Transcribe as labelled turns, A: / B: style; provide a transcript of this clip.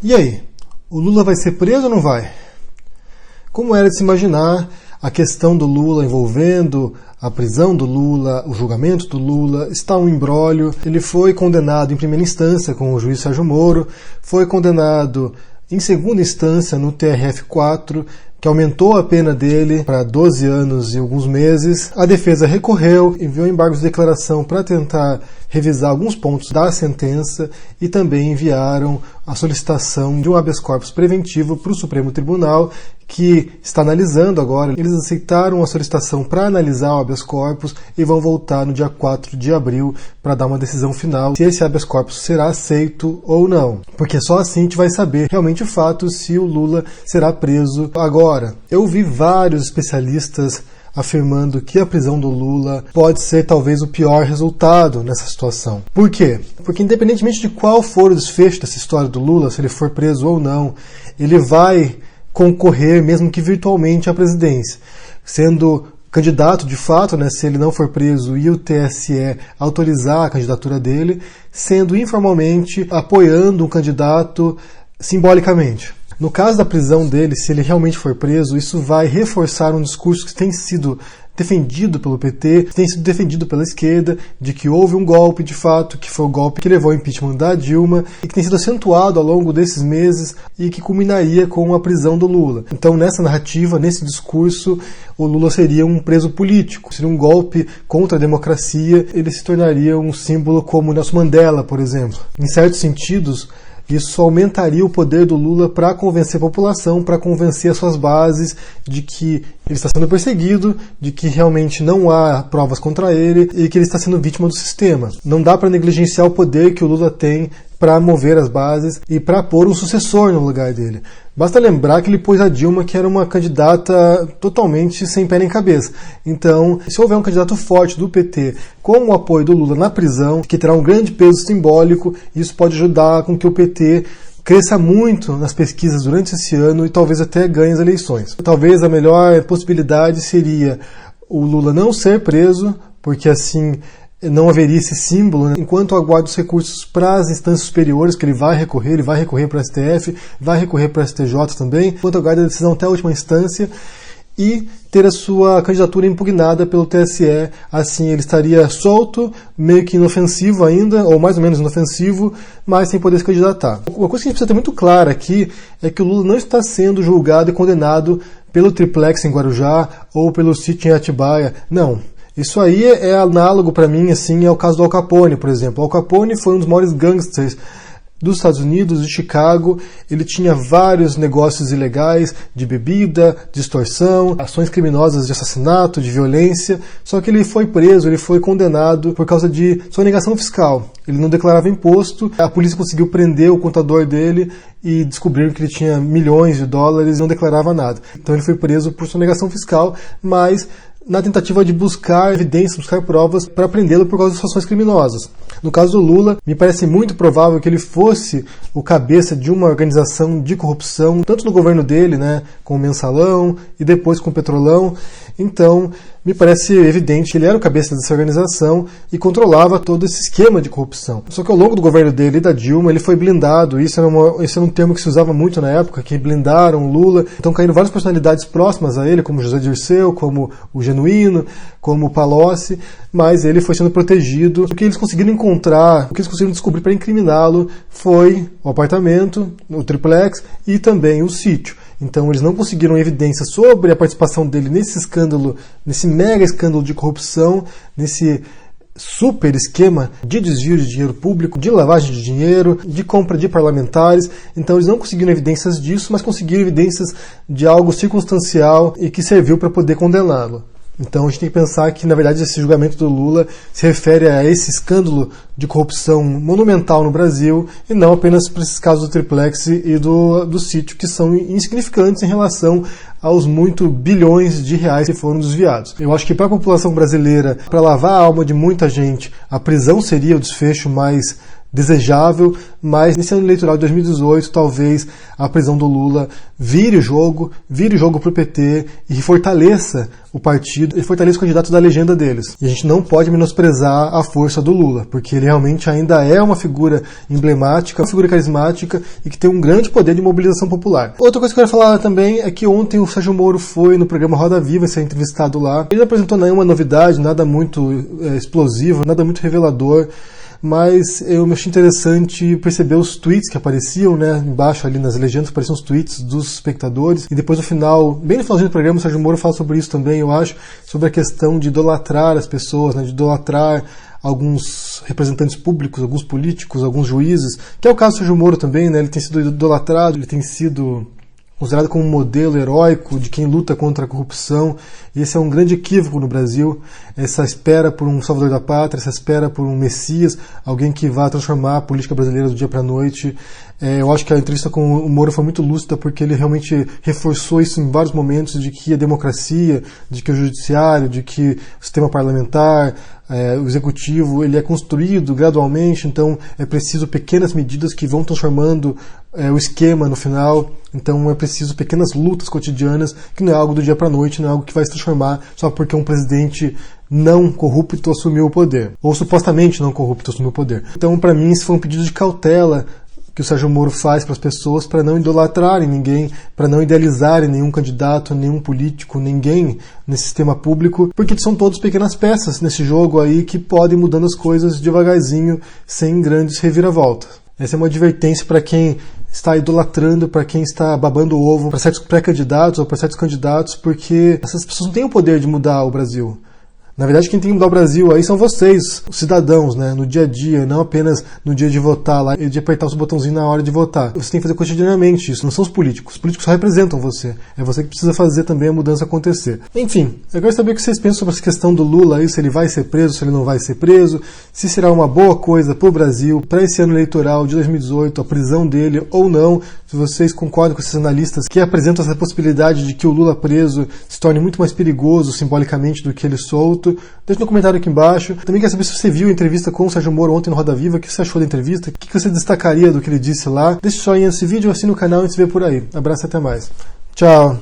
A: E aí, o Lula vai ser preso ou não vai? Como era de se imaginar, a questão do Lula envolvendo a prisão do Lula, o julgamento do Lula, está um imbróglio. Ele foi condenado em primeira instância com o juiz Sérgio Moro, foi condenado em segunda instância no TRF4, que aumentou a pena dele para 12 anos e alguns meses. A defesa recorreu, enviou embargos de declaração para tentar revisar alguns pontos da sentença e também enviaram a solicitação de um habeas corpus preventivo para o Supremo Tribunal, que está analisando agora. Eles aceitaram a solicitação para analisar o habeas corpus e vão voltar no dia 4 de abril para dar uma decisão final se esse habeas corpus será aceito ou não. Porque só assim a gente vai saber realmente o fato se o Lula será preso agora. Eu vi vários especialistas afirmando que a prisão do Lula pode ser talvez o pior resultado nessa situação. Por quê? Porque independentemente de qual for o desfecho dessa história do Lula, se ele for preso ou não, ele vai concorrer, mesmo que virtualmente, à presidência, sendo candidato de fato, se ele não for preso e o TSE autorizar a candidatura dele, sendo informalmente apoiando um candidato simbolicamente. No caso da prisão dele, se ele realmente for preso, isso vai reforçar um discurso que tem sido defendido pelo PT, que tem sido defendido pela esquerda, de que houve um golpe de fato, que foi o golpe que levou ao impeachment da Dilma, e que tem sido acentuado ao longo desses meses e que culminaria com a prisão do Lula. Então, nessa narrativa, nesse discurso, o Lula seria um preso político, seria um golpe contra a democracia, ele se tornaria um símbolo como Nelson Mandela, por exemplo. Em certos sentidos, isso aumentaria o poder do Lula para convencer a população, para convencer as suas bases de que ele está sendo perseguido, de que realmente não há provas contra ele e que ele está sendo vítima do sistema. Não dá para negligenciar o poder que o Lula tem para mover as bases e para pôr um sucessor no lugar dele. Basta lembrar que ele pôs a Dilma, que era uma candidata totalmente sem pé nem cabeça. Então, se houver um candidato forte do PT com o apoio do Lula na prisão, que terá um grande peso simbólico, isso pode ajudar com que o PT cresça muito nas pesquisas durante esse ano e talvez até ganhe as eleições. Talvez a melhor possibilidade seria o Lula não ser preso, porque assim não haveria esse símbolo, enquanto aguarda os recursos para as instâncias superiores, que ele vai recorrer para o STF, vai recorrer para o STJ também, enquanto aguarda a decisão até a última instância, e ter a sua candidatura impugnada pelo TSE. Assim ele estaria solto, meio que inofensivo ainda, ou mais ou menos inofensivo, mas sem poder se candidatar. Uma coisa que a gente precisa ter muito clara aqui é que o Lula não está sendo julgado e condenado pelo triplex em Guarujá ou pelo sítio em Atibaia. Não. Isso aí é análogo para mim, assim, ao caso do Al Capone, por exemplo. Al Capone foi um dos maiores gangsters dos Estados Unidos, de Chicago. Ele tinha vários negócios ilegais de bebida, de extorsão, ações criminosas de assassinato, de violência. Só que ele foi preso, ele foi condenado por causa de sonegação fiscal. Ele não declarava imposto, a polícia conseguiu prender o contador dele e descobriram que ele tinha milhões de dólares e não declarava nada. Então ele foi preso por sonegação fiscal, mas na tentativa de buscar evidências, buscar provas para prendê-lo por causa de ações criminosas. No caso do Lula, me parece muito provável que ele fosse o cabeça de uma organização de corrupção, tanto no governo dele, com o Mensalão e depois com o Petrolão. Então, me parece evidente que ele era o cabeça dessa organização e controlava todo esse esquema de corrupção. Só que ao longo do governo dele e da Dilma, ele foi blindado. Esse era um termo que se usava muito na época, que blindaram o Lula. Então caíram várias personalidades próximas a ele, como José Dirceu, como o Genuíno, como o Palocci, mas ele foi sendo protegido. O que eles conseguiram encontrar, o que eles conseguiram descobrir para incriminá-lo foi o apartamento, o triplex e também o sítio. Então eles não conseguiram evidência sobre a participação dele nesse escândalo, nesse mega escândalo de corrupção, nesse super esquema de desvio de dinheiro público, de lavagem de dinheiro, de compra de parlamentares. Então eles não conseguiram evidências disso, mas conseguiram evidências de algo circunstancial e que serviu para poder condená-lo. Então a gente tem que pensar que, na verdade, esse julgamento do Lula se refere a esse escândalo de corrupção monumental no Brasil e não apenas para esses casos do triplex e do sítio, que são insignificantes em relação aos muitos bilhões de reais que foram desviados. Eu acho que para a população brasileira, para lavar a alma de muita gente, a prisão seria o desfecho mais desejável, mas nesse ano eleitoral de 2018 talvez a prisão do Lula vire o jogo para o PT e fortaleça o partido e fortaleça o candidato da legenda deles. E a gente não pode menosprezar a força do Lula, porque ele realmente ainda é uma figura emblemática, uma figura carismática e que tem um grande poder de mobilização popular. Outra coisa que eu quero falar também é que ontem o Sérgio Moro foi no programa Roda Viva ser entrevistado lá. Ele não apresentou nenhuma novidade, nada muito explosivo, nada muito revelador, mas eu me achei interessante perceber os tweets que apareciam, né, embaixo ali nas legendas apareciam os tweets dos espectadores, e depois no final, bem no finalzinho do programa, o Sérgio Moro fala sobre isso também, eu acho, sobre a questão de idolatrar as pessoas, né, de idolatrar alguns representantes públicos, alguns políticos, alguns juízes, que é o caso do Sérgio Moro também, né, ele tem sido idolatrado, ele tem sido considerado como um modelo heróico de quem luta contra a corrupção, e esse é um grande equívoco no Brasil, essa espera por um salvador da pátria, essa espera por um messias, alguém que vá transformar a política brasileira do dia para a noite. Eu acho que a entrevista com o Moro foi muito lúcida, porque ele realmente reforçou isso em vários momentos, de que a democracia, de que o judiciário, de que o sistema parlamentar, o executivo, ele é construído gradualmente, então é preciso pequenas medidas que vão transformando o esquema no final, então é preciso pequenas lutas cotidianas, que não é algo do dia para a noite, não é algo que vai se transformar só porque um presidente não corrupto assumiu o poder, ou supostamente não corrupto assumiu o poder. Então, para mim, isso foi um pedido de cautela que o Sérgio Moro faz para as pessoas, para não idolatrarem ninguém, para não idealizarem nenhum candidato, nenhum político, ninguém nesse sistema público, porque são todos pequenas peças nesse jogo aí que podem mudando as coisas devagarzinho, sem grandes reviravoltas. Essa é uma advertência para quem está idolatrando, para quem está babando o ovo para certos pré-candidatos ou para certos candidatos, porque essas pessoas não têm o poder de mudar o Brasil. Na verdade, quem tem que mudar o Brasil aí são vocês, os cidadãos, né, no dia a dia, não apenas no dia de votar lá e de apertar os botãozinhos na hora de votar. Você tem que fazer cotidianamente isso, não são os políticos. Os políticos só representam você. É você que precisa fazer também a mudança acontecer. Enfim, eu quero saber o que vocês pensam sobre essa questão do Lula aí, se ele vai ser preso, se ele não vai ser preso, se será uma boa coisa para o Brasil, para esse ano eleitoral de 2018, a prisão dele ou não. Se vocês concordam com esses analistas que apresentam essa possibilidade de que o Lula preso se torne muito mais perigoso simbolicamente do que ele solto, deixe no comentário aqui embaixo. Também quero saber se você viu a entrevista com o Sérgio Moro ontem no Roda Viva, o que você achou da entrevista, o que você destacaria do que ele disse lá. Deixe o joinha nesse vídeo, assine o canal e a gente se vê por aí. Abraço e até mais. Tchau!